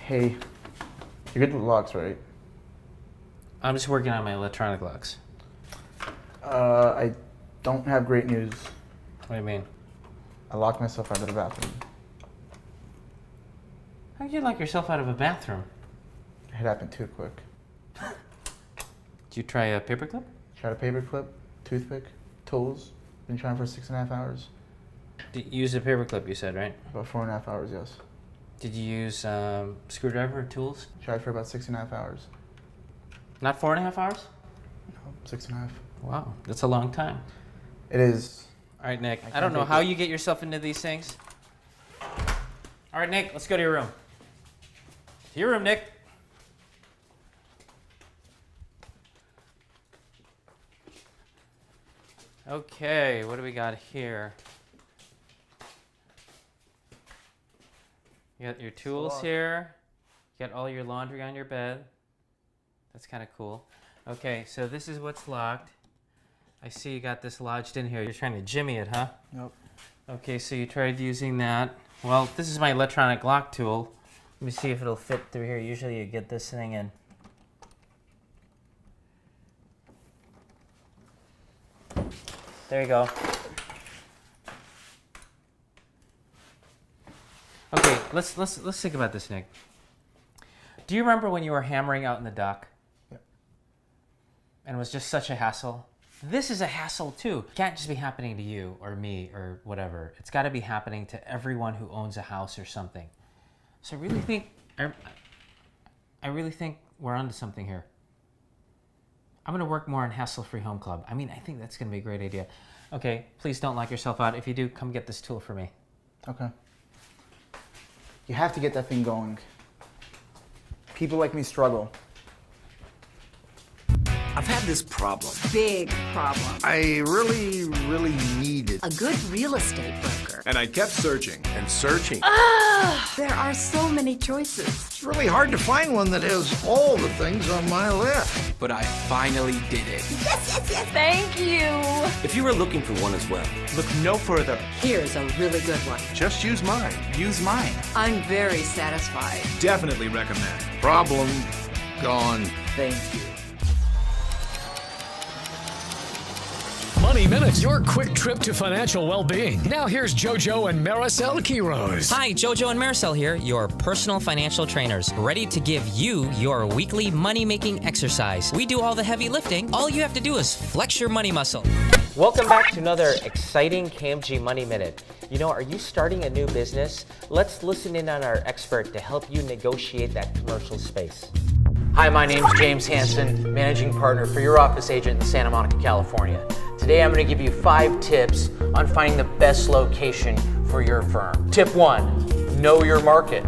Hey, you're good with locks, right? I'm just working on my electronic locks. I don't have great news. What do you mean? I locked myself out of the bathroom. How did you lock yourself out of a bathroom? It happened too quick. Did you try a paperclip? Tried a paperclip, toothpick, tools. Been trying for 6.5 hours. Did you use a paperclip, you said, right? About 4.5 hours, yes. Did you use screwdriver or tools? Tried for about 6.5 hours. Not 4.5 hours? No, 6.5. Wow, that's a long time. It is. All right, Nick, I don't know how you get yourself into these things. All right, Nick, let's go to your room. To your room, Nick. Okay, what do we got here? You got your tools here. You got all your laundry on your bed. That's kind of cool. Okay, so this is what's locked. I see you got this lodged in here. You're trying to jimmy it, huh? Nope. Okay, so you tried using that. Well, this is my electronic lock tool. Let me see if it'll fit through here. Usually you get this thing in. There you go. Okay, let's think about this, Nick. Do you remember when you were hammering out in the dock? Yep. And it was just such a hassle? This is a hassle too. It can't just be happening to you or me or whatever. It's got to be happening to everyone who owns a house or something. So I really think I really think we're onto something here. I'm going to work more on Hassle-Free Home Club. I mean, I think that's going to be a great idea. Okay, please don't lock yourself out. If you do, come get this tool for me. Okay. You have to get that thing going. People like me struggle. I've had this problem. Big problem. I really needed. A good real estate broker. And I kept searching and searching. There are so many choices. It's really hard to find one that has all the things on my list. But I finally did it. Yes. Thank you. If you are looking for one as well, look no further. Here's a really good one. Just use mine. Use mine. I'm very satisfied. Definitely recommend. Problem gone. Thank you. Money Minute, your quick trip to financial well-being. Now here's JoJo and Maricel Quiroz. Hi, JoJo and Maricel here, your personal financial trainers, ready to give you your weekly money-making exercise. We do all the heavy lifting. All you have to do is flex your money muscle. Welcome back to another exciting KMG Money Minute. You know, are you starting a new business? Let's listen in on our expert to help you negotiate that commercial space. Hi, my name's James Hansen, Managing Partner for your office agent in Santa Monica, California. Today I'm going to give you 5 tips on finding the best location for your firm. Tip 1, know your market.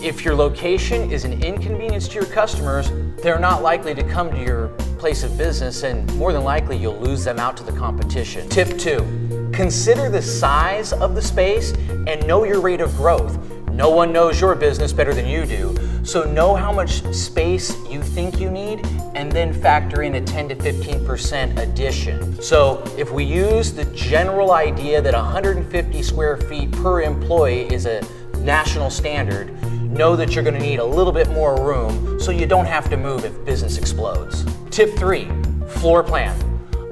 If your location is an inconvenience to your customers, they're not likely to come to your place of business, and more than likely you'll lose them out to the competition. Tip 2, consider the size of the space and know your rate of growth. No one knows your business better than you do, so know how much space you think you need and then factor in a 10 to 15% addition. So if we use the general idea that 150 square feet per employee is a national standard, know that you're going to need a little bit more room so you don't have to move if business explodes. Tip 3, floor plan.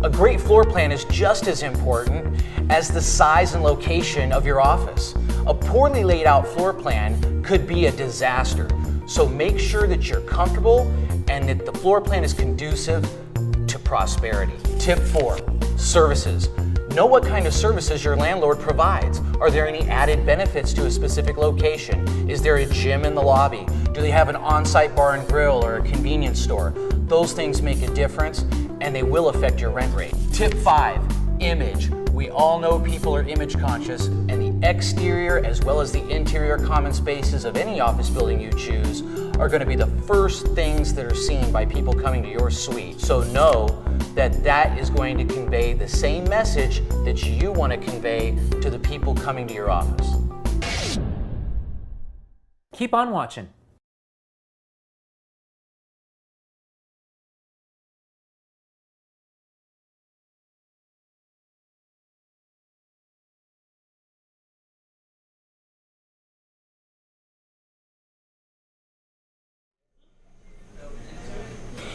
A great floor plan is just as important as the size and location of your office. A poorly laid out floor plan could be a disaster. So make sure that you're comfortable and that the floor plan is conducive to prosperity. Tip 4, services. Know what kind of services your landlord provides. Are there any added benefits to a specific location? Is there a gym in the lobby? Do they have an on-site bar and grill or a convenience store? Those things make a difference and they will affect your rent rate. Tip 5, image. We all know people are image conscious, and the exterior as well as the interior common spaces of any office building you choose are going to be the first things that are seen by people coming to your suite. So know that that is going to convey the same message that you want to convey to the people coming to your office. Keep on watching.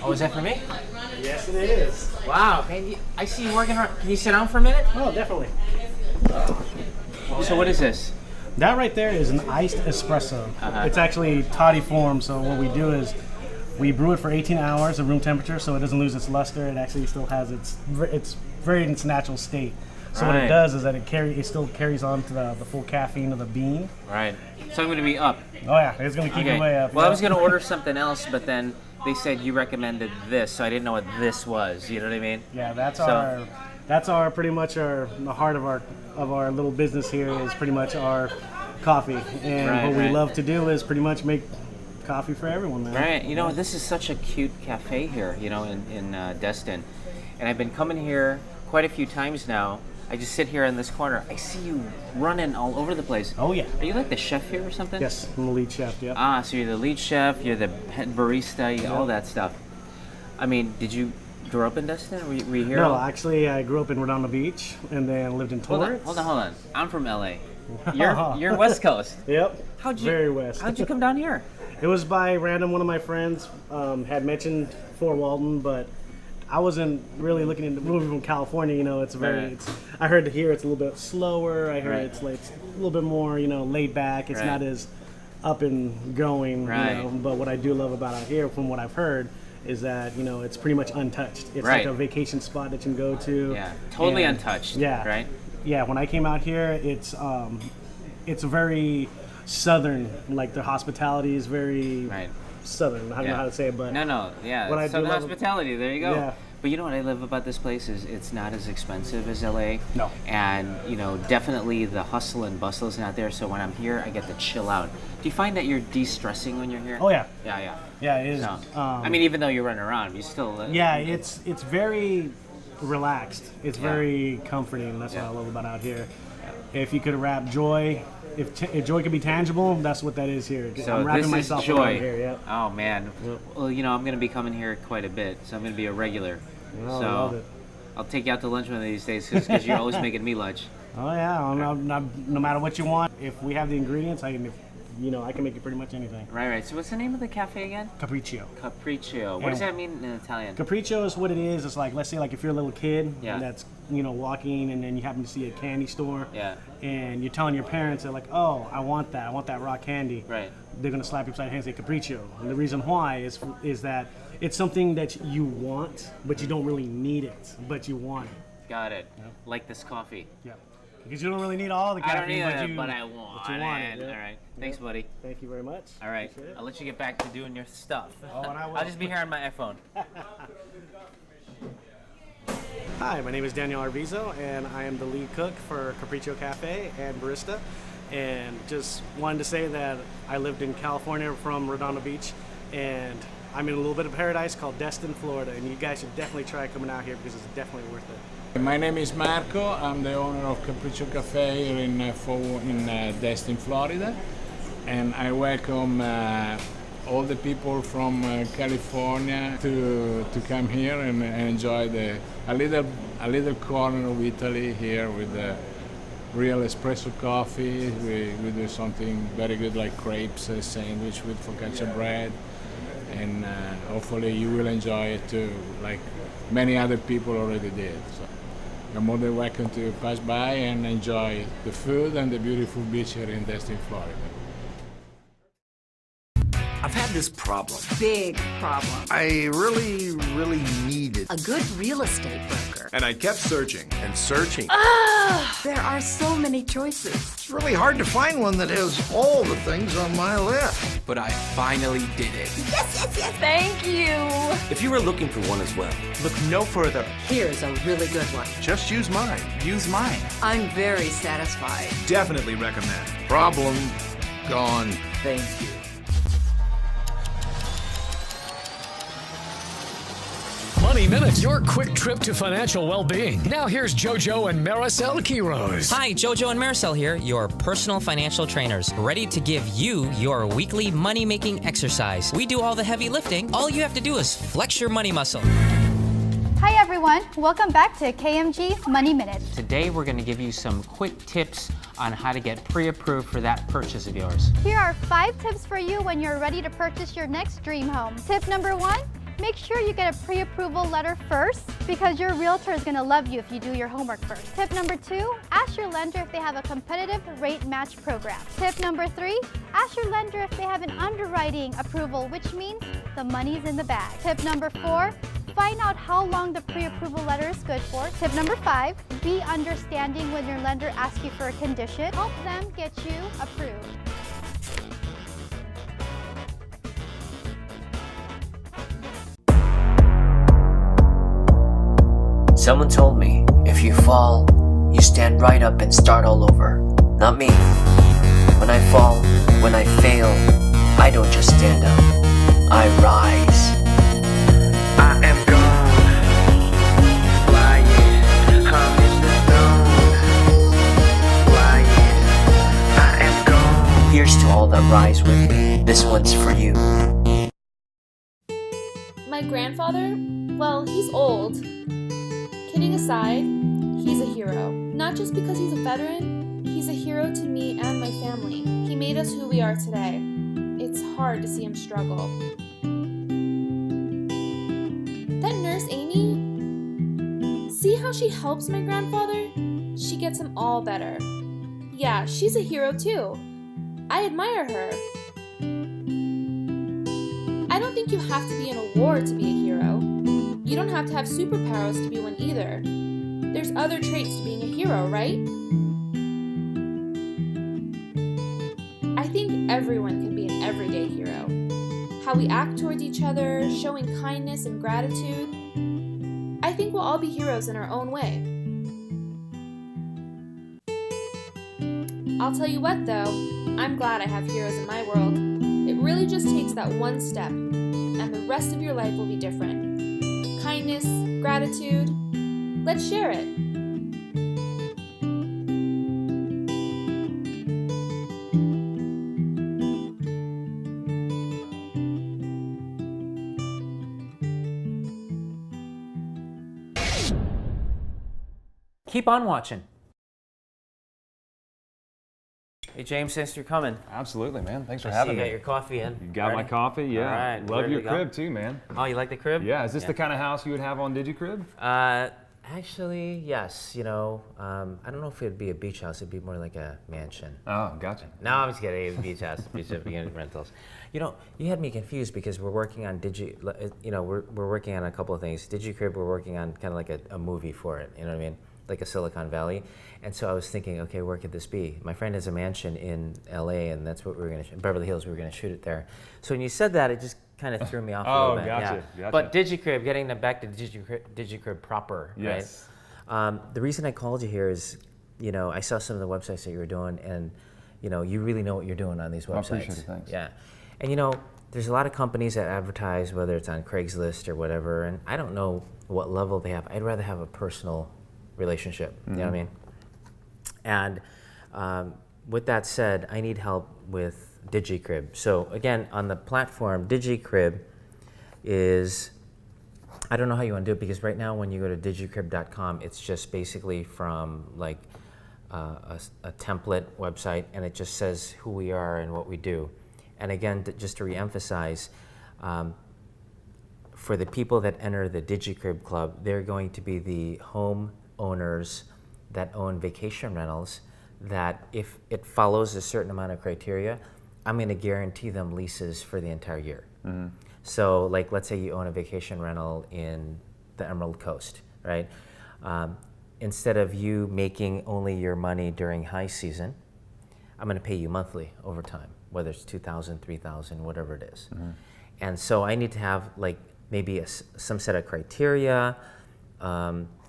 Oh, is that for me? Yes, it is. Wow, I see you working hard. Can you sit down for a minute? Oh, definitely. So what is this? That right there is an iced espresso. It's actually toddy form, so what we do is we brew it for 18 hours at room temperature so it doesn't lose its luster. It actually still has its very in its natural state. So what it does is that it still carries on to the full caffeine of the bean. Right. So I'm going to be up. Oh yeah, it's going to keep you way up. Well, I was going to order something else, but then they said you recommended this, so I didn't know what this was. You know what I mean? Yeah, that's our pretty much the heart of our little business here is pretty much our coffee, and what we love to do is pretty much make coffee for everyone, man. Right. You know, this is such a cute cafe here, you know, in Destin, and I've been coming here quite a few times now. I just sit here in this corner. I see you running all over the place. Oh yeah. Are you like the chef here or something? Yes, I'm the lead chef. Yeah. Ah, so you're the lead chef. You're the head barista. All that stuff. I mean, did you grow up in Destin? Were you here? No, actually, I grew up in Redondo Beach and then lived in Torrance. Hold on. I'm from LA. You're West Coast. Yep. Very west. How'd you come down here? It was by random. One of my friends had mentioned Fort Walton, but I wasn't really looking into moving from California. You know, it's very. I heard here it's a little bit slower. I heard it's like a little bit more, you know, laid back. It's not as up and going. Right. You know, but what I do love about out here, from what I've heard, is that, you know, it's pretty much untouched. It's like a vacation spot that you can go to. Yeah, totally untouched. Yeah. Right. Yeah. When I came out here, it's very southern. Like the hospitality is very southern. I don't know how to say it, but yeah. What I do Southern love hospitality. There you go. Yeah. But you know what I love about this place is it's not as expensive as LA. No. And you know, definitely the hustle and bustle is not there. So when I'm here, I get to chill out. Do you find that you're de-stressing when you're here? Oh yeah. Yeah. Yeah, it is. No. I mean, even though you're running around, you still. It's very relaxed. It's very comforting. That's what I love about out here. If you could wrap joy, if joy could be tangible, that's what that is here. So I'm wrapping this myself is joy. around here. Yeah. Oh man. Yep. Well, you know, I'm going to be coming here quite a bit, so I'm going to be a regular. Oh, so I love it. I'll take you out to lunch one of these days because you're always making me lunch. Oh yeah. No matter what you want, if we have the ingredients, I can make you pretty much anything. Right. So what's the name of the cafe again? Capriccio. Capriccio. What does that mean in Italian? Capriccio is what it is. It's like, let's say, like if you're a little kid that's, you know, walking and then you happen to see a candy store. Yeah. And you're telling your parents, they're like, oh, I want that raw candy. Right. They're gonna slap you upside the head and say Capriccio. And the reason why is that it's something that you want, but you don't really need it, but you want it. Got it. Like this coffee. Yeah. Because you don't really need all the caffeine, I don't need it, but I want it. Yeah. All right. Thanks, buddy. Thank you very much. All right. I'll let you get back to doing your stuff. Oh, and I will. I'll just be here on my iPhone. Hi, my name is Daniel Arvizo, and I am the lead cook for Capriccio Cafe and barista. And just wanted to say that I lived in California from Redondo Beach, and I'm in a little bit of paradise called Destin, Florida, and you guys should definitely try coming out here because it's definitely worth it. My name is Marco. I'm the owner of Capriccio Cafe here in Destin, Florida, and I welcome all the people from California to come here and enjoy a little corner of Italy here with the real espresso coffee. We do something very good like crepes, a sandwich with focaccia bread, and hopefully you will enjoy it too, like many other people already did. So you're more than welcome to pass by and enjoy the food and the beautiful beach here in Destin, Florida. I've had this problem. Big problem. I really needed A good real estate broker. And I kept searching and searching. There are so many choices. It's really hard to find one that has all the things on my list. But I finally did it. Yes. Thank you. If you were looking for one as well, Look no further. Here's a really good one. Just use mine. Use mine. I'm very satisfied. Definitely recommend. Problem gone. Thank you. Money Minute, your quick trip to financial well-being. Now here's JoJo and Maricel Quiroz. Hi, JoJo and Maricel here, your personal financial trainers, ready to give you your weekly money-making exercise. We do all the heavy lifting. All you have to do is flex your money muscle. Hi everyone, welcome back to KMG Money Minute. Today we're going to give you some quick tips on how to get pre-approved for that purchase of yours. Here are 5 tips for you when you're ready to purchase your next dream home. Tip number 1, make sure you get a pre-approval letter first because your realtor is going to love you if you do your homework first. Tip number 2, ask your lender if they have a competitive rate match program. Tip number 3, ask your lender if they have an underwriting approval, which means the money's in the bag. Tip number 4, find out how long the pre-approval letter is good for. Tip number 5, be understanding when your lender asks you for a condition. Help them get you approved. Someone told me, if you fall, you stand right up and start all over. Not me. When I fall, when I fail, I don't just stand up, I rise. I am gone, flying, I'm in the zone, flying, I am gone. Here's to all that rise with me, this one's for you. My grandfather, well, he's old. Kidding aside, he's a hero. Not just because he's a veteran, he's a hero to me and my family. He made us who we are today. It's hard to see him struggle. That nurse, Amy, see how she helps my grandfather? She gets him all better. Yeah, she's a hero too. I admire her. I don't think you have to be in a war to be a hero. You don't have to have superpowers to be one either. There's other traits to being a hero, right? I think everyone can be an everyday hero. How we act towards each other, showing kindness and gratitude. I think we'll all be heroes in our own way. I'll tell you what though, I'm glad I have heroes in my world. It really just takes that one step, and the rest of your life will be different. Kindness, gratitude, let's share it. Keep on watching. Hey James, thanks for coming. Absolutely, man. Thanks for I having see me. you got your coffee in. You got my Ready? coffee? Yeah. All right. Love ready your to go? crib too, man. Oh, you like the crib? Yeah. Is this the kind of house you would have on DigiCrib? Actually, yes. You know, I don't know if it'd be a beach house. It'd be more like a mansion. Oh, gotcha. No, I'm just kidding. It's a beach house. Beach rentals. You know, you had me confused because we're working on we're working on a couple of things. DigiCrib, we're working on kind of like a movie for it. You know what I mean? Like a Silicon Valley. And so I was thinking, okay, where could this be? My friend has a mansion in LA, and that's what we were going to Beverly Hills. We were going to shoot it there. So when you said that, it just kind of threw me off a little bit. Gotcha, yeah. gotcha. But DigiCrib, getting back to DigiCrib proper, yes. right? The reason I called you here is, you know, I saw some of the websites that you were doing, and you know, you really know what you're doing on these websites. I appreciate it, thanks. Yeah, and you know, there's a lot of companies that advertise, whether it's on Craigslist or whatever, and I don't know what level they have. I'd rather have a personal relationship. You know what I mean? And with that said, I need help with DigiCrib. So again, on the platform, DigiCrib is, I don't know how you want to do it, because right now when you go to digicrib.com, it's just basically from like a template website, and it just says who we are and what we do. And again, just to reemphasize, for the people that enter the DigiCrib Club, they're going to be the home owners that own vacation rentals that if it follows a certain amount of criteria, I'm going to guarantee them leases for the entire year. Mm-hmm. So like, let's say you own a vacation rental in the Emerald Coast, right? Instead of you making only your money during high season, I'm going to pay you monthly over time, whether it's $2,000, $3,000, whatever it is. Mm-hmm. And so I need to have like maybe some set of criteria.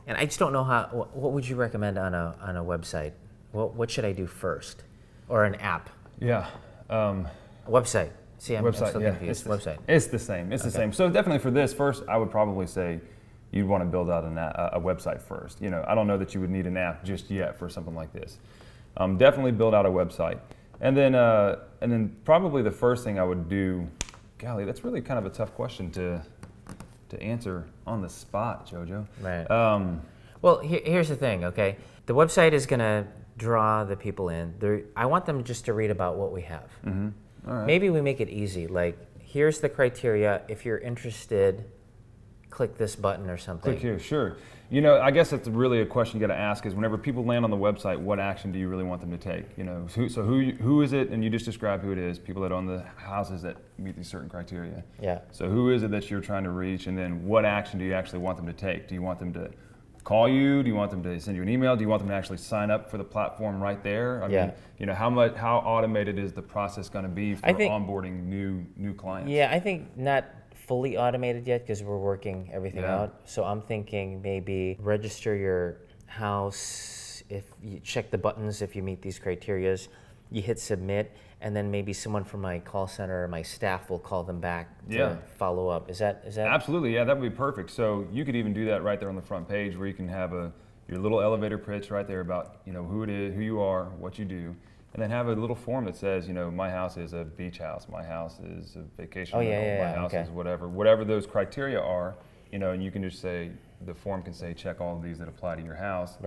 And I just don't know what would you recommend on a website? What should I do first? Or an app? Yeah. A website. See, I'm website, still yeah. confused. Website. It's the same. It's the same. So definitely for this, first, I would probably say you'd want to build out a website first. You know, I don't know that you would need an app just yet for something like this. Definitely build out a website. And then probably the first thing I would do, golly, that's really kind of a tough question to answer on the spot, Jojo. Right. Well, here's the thing, okay? The website is going to draw the people in. I want them just to read about what we have. Mm-hmm. All right. Maybe we make it easy. Like, here's the criteria. If you're interested, click this button or something. Click here, sure. You know, I guess that's really a question you got to ask is whenever people land on the website, what action do you really want them to take? You know, who is it? And you just described who it is. People that own the houses that meet these certain criteria. Yeah. So who is it that you're trying to reach? And then what action do you actually want them to take? Do you want them to call you? Do you want them to send you an email? Do you want them to actually sign up for the platform right there? I mean, you know, how automated is the process going to be for onboarding new clients? Yeah, I think not fully automated yet because we're working everything out. So I'm thinking maybe register your house, if you check the buttons, if you meet these criterias, you hit submit, and then maybe someone from my call center or my staff will call them back to follow up. Is that? Absolutely, yeah, that would be perfect. So you could even do that right there on the front page where you can have your little elevator pitch right there about, you know, who it is, who you are, what you do. And then have a little form that says, you know, my house is a beach house, my house is a vacation rental, my house is whatever those criteria are, you know, and you can just say, the form can say, check all of these that apply to your house,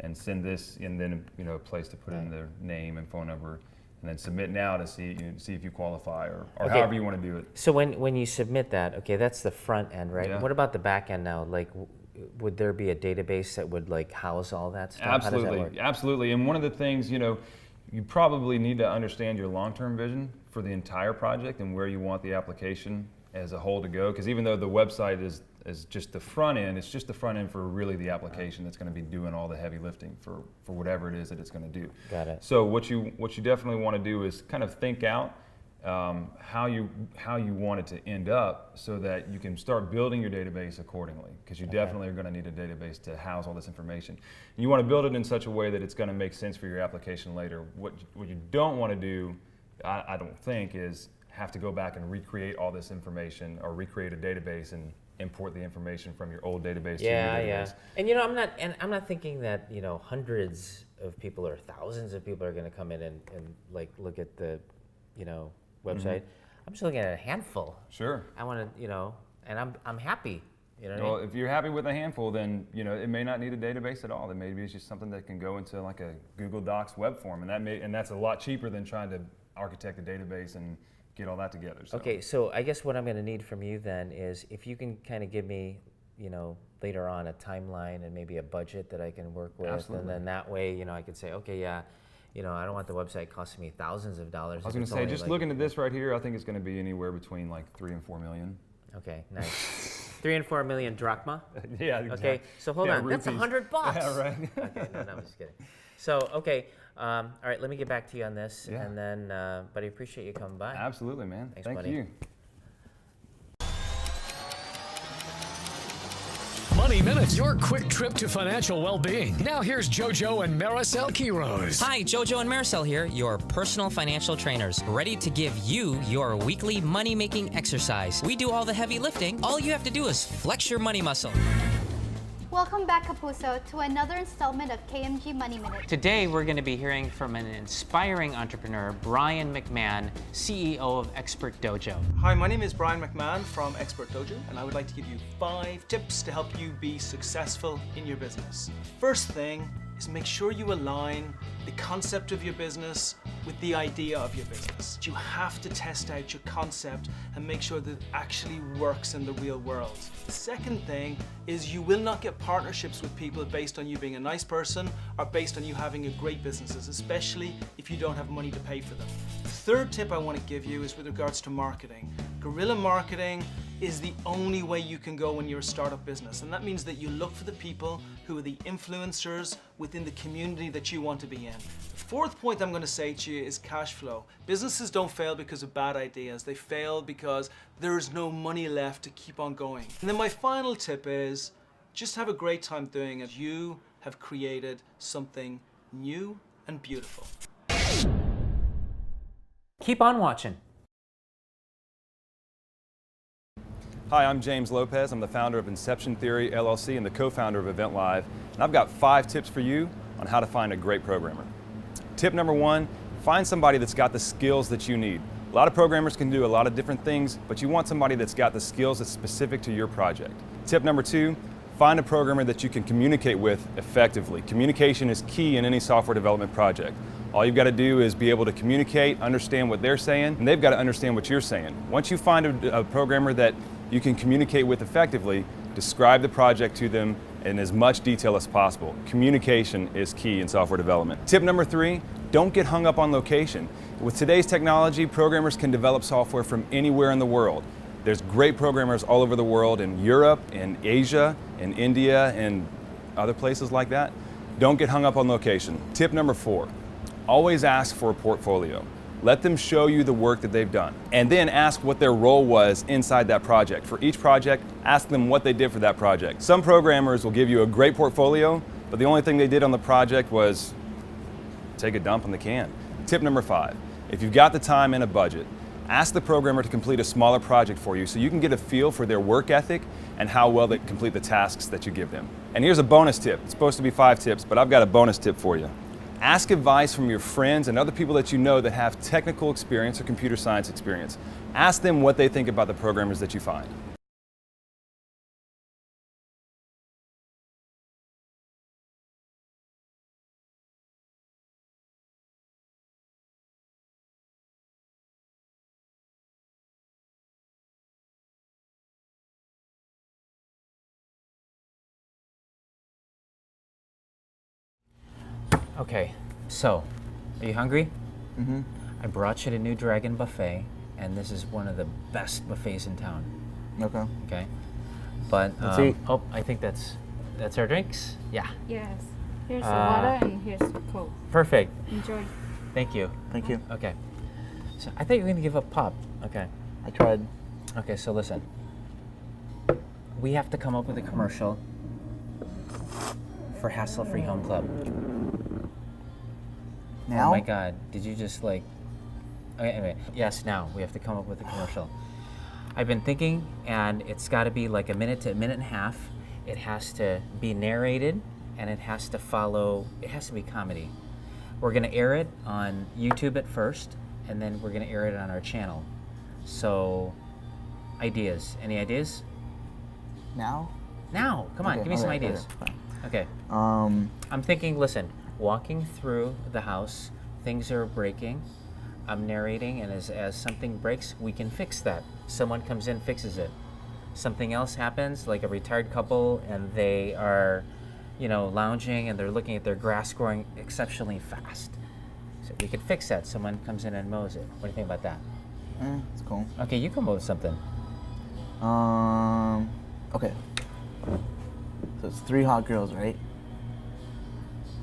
and send this, and then, you know, a place to put in their name and phone number, and then submit now to see if you qualify or however you want to do it. So when you submit that, okay, that's the front end, right? Yeah. What about the back end now? Like, would there be a database that would like house all that stuff? Absolutely, How does that work? absolutely. And one of the things, you know, you probably need to understand your long-term vision for the entire project and where you want the application as a whole to go. Because even though the website is just the front end, it's just the front end for really the application that's going to be doing all the heavy lifting for whatever it is that it's going to do. Got it. So what you definitely want to do is kind of think out how you want it to end up so that you can start building your database accordingly, because you definitely are going to need a database to house all this information. And you want to build it in such a way that it's going to make sense for your application later. What you don't want to do, I don't think, is have to go back and recreate all this information or recreate a database and import the information from your old database to your new database. Yeah. And you know, I'm not thinking that, you know, hundreds of people or thousands of people are going to come in and like look at the, you know, website. I'm just looking at a handful. Sure. I want to, you know, and I'm happy. You know what Well, I mean? if you're happy with a handful, then, you know, it may not need a database at all. Then maybe it's just something that can go into like a Google Docs web form, and that's a lot cheaper than trying to architect a database and get all that together. So. Okay, so I guess what I'm going to need from you then is if you can kind of give me, you know, later on a timeline and maybe a budget that I can work with. Absolutely. And then that way, you know, I could say, okay, yeah, you know, I don't want the website costing me thousands of dollars. I was going to say, just like, looking at this right here, I think it's going to be anywhere between like 3 and 4 million. Okay, nice. 3 and 4 million drachma? Yeah, exactly. Okay, so hold on, that's rupees. $100. Yeah, right. Okay, no, I'm just kidding. So, okay, all right, let me get back to you on this, and then, but I appreciate you coming by. Absolutely, man. Thanks, Thank buddy. you. Money Minute, your quick trip to financial well-being. Now here's JoJo and Maricel Quiroz. Hi, JoJo and Maricel here, your personal financial trainers, ready to give you your weekly money-making exercise. We do all the heavy lifting. All you have to do is flex your money muscle. Welcome back, Kapuso, to another installment of KMG Money Minute. Today, we're going to be hearing from an inspiring entrepreneur, Brian McMahon, CEO of Expert Dojo. Hi, my name is Brian McMahon from Expert Dojo, and I would like to give you 5 tips to help you be successful in your business. First thing is make sure you align the concept of your business with the idea of your business. You have to test out your concept and make sure that it actually works in the real world. The second thing is you will not get partnerships with people based on you being a nice person or based on you having a great businesses, especially if you don't have money to pay for them. The third tip I want to give you is with regards to marketing. Guerrilla marketing is the only way you can go when you're a startup business, and that means that you look for the people who are the influencers within the community that you want to be in. The fourth point I'm going to say to you is cash flow. Businesses don't fail because of bad ideas. They fail because there is no money left to keep on going. And then my final tip is just have a great time doing it. You have created something new and beautiful. Keep on watching. Hi, I'm James Lopez. I'm the founder of Inception Theory, LLC, and the co-founder of Event Live. And I've got 5 tips for you on how to find a great programmer. Tip number 1, find somebody that's got the skills that you need. A lot of programmers can do a lot of different things, but you want somebody that's got the skills that's specific to your project. Tip number 2, find a programmer that you can communicate with effectively. Communication is key in any software development project. All you've got to do is be able to communicate, understand what they're saying, and they've got to understand what you're saying. Once you find a programmer that you can communicate with effectively, Describe the project to them in as much detail as possible. Communication is key in software development. Tip number 3, don't get hung up on location. With today's technology, programmers can develop software from anywhere in the world. There's great programmers all over the world, in Europe, in Asia, in India, and other places like that. Don't get hung up on location. Tip number 4, always ask for a portfolio. Let them show you the work that they've done, and then ask what their role was inside that project. For each project, ask them what they did for that project. Some programmers will give you a great portfolio, but the only thing they did on the project was take a dump in the can. Tip number 5, if you've got the time and a budget, ask the programmer to complete a smaller project for you so you can get a feel for their work ethic and how well they complete the tasks that you give them. And here's a bonus tip. It's supposed to be 5 tips, but I've got a bonus tip for you. Ask advice from your friends and other people that you know that have technical experience or computer science experience. Ask them what they think about the programmers that you find. Okay, so, are you hungry? Mm-hmm. I brought you to New Dragon Buffet, and this is one of the best buffets in town. Okay. Okay. But Let's eat. oh, I think that's our drinks. Yeah. Yes. Here's the water and here's the Coke. Perfect. Enjoy. Thank you. Thank you. Okay. So I thought you were gonna give up pop. Okay. I tried. Okay, so listen. We have to come up with a commercial for Hassle Free Home Club. Now? Oh my God! Did you just like? Okay, anyway, yes. Now we have to come up with a commercial. I've been thinking, and it's got to be like a minute to a minute and a half. It has to be narrated, and it has to follow. It has to be comedy. We're gonna air it on YouTube at first, and then we're gonna air it on our channel. So, ideas? Any ideas? Now? Now, come on, Okay, give me some okay, ideas. okay, Okay. I'm thinking, listen, walking through the house, things are breaking. I'm narrating, and as something breaks, we can fix that. Someone comes in, fixes it. Something else happens, like a retired couple, and they are, lounging, and they're looking at their grass growing exceptionally fast. So we could fix that. Someone comes in and mows it. What do you think about that? It's cool. Okay, you come up with something. Okay. So it's 3 hot girls, right?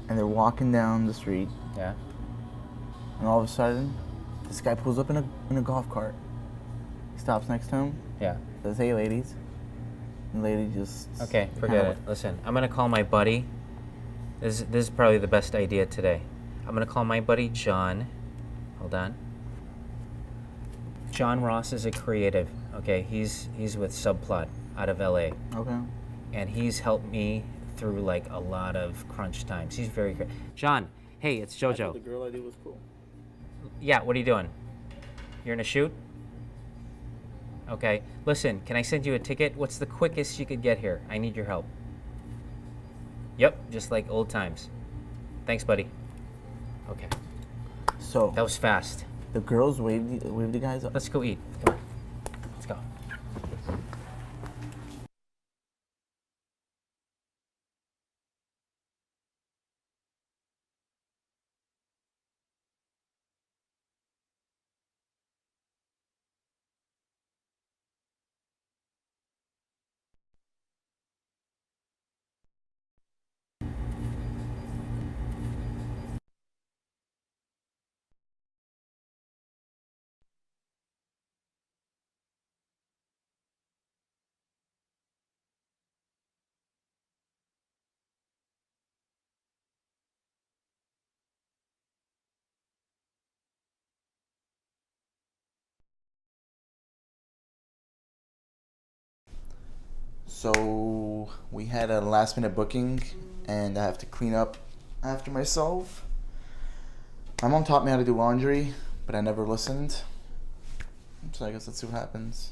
And they're walking down the street. Yeah. And all of a sudden, this guy pulls up in a golf cart. He stops next to him. Yeah. Says, "Hey, ladies." And the lady just. Okay, forget it. Listen, I'm gonna call my buddy. This is probably the best idea today. I'm gonna call my buddy John. Hold on. John Ross is a creative. Okay, he's with Subplot out of LA. Okay. And he's helped me through like a lot of crunch times. He's very great. John, hey, it's JoJo. I thought the girl idea was cool. Yeah, what are you doing? You're in a shoot? Okay. Listen, can I send you a ticket? What's the quickest you could get here? I need your help. Yep, just like old times. Thanks, buddy. Okay. So. That was fast. The girls waved the guys up. Let's go eat. Come on. Let's go. So we had a last minute booking and I have to clean up after myself. My mom taught me how to do laundry, but I never listened. So I guess let's see what happens.